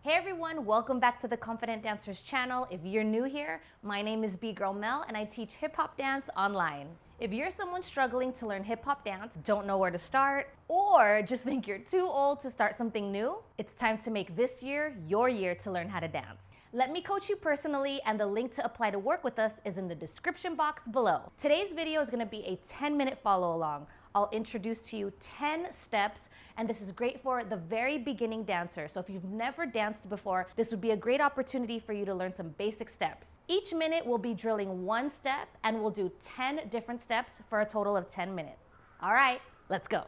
Hey everyone, welcome back to the Confident Dancers channel. If you're new here, my name is B-Girl Mel and I teach hip-hop dance online. If you're someone struggling to learn hip-hop dance, don't know where to start, or just think you're too old to start something new, it's time to make this year your year to learn how to dance. Let me coach you personally, and the link to apply to work with us is in the description box below. Today's video is going to be a 10-minute follow-along. I'll introduce to you 10 steps, and this is great for the very beginning dancer. So if you've never danced before, this would be a great opportunity for you to learn some basic steps. Each minute we'll be drilling one step, and we'll do 10 different steps for a total of 10 minutes. All right, let's go.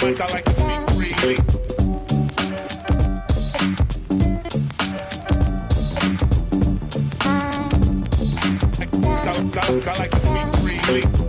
I like to speak freely. I like to speak freely.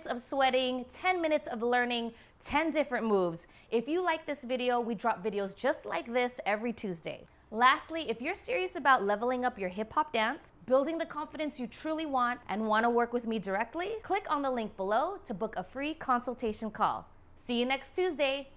of sweating, 10 minutes of learning 10 different moves. If you like this video, we drop videos just like this every Tuesday. Lastly, if you're serious about leveling up your hip hop dance, building the confidence you truly want, and want to work with me directly, click on the link below to book a free consultation call. See you next Tuesday.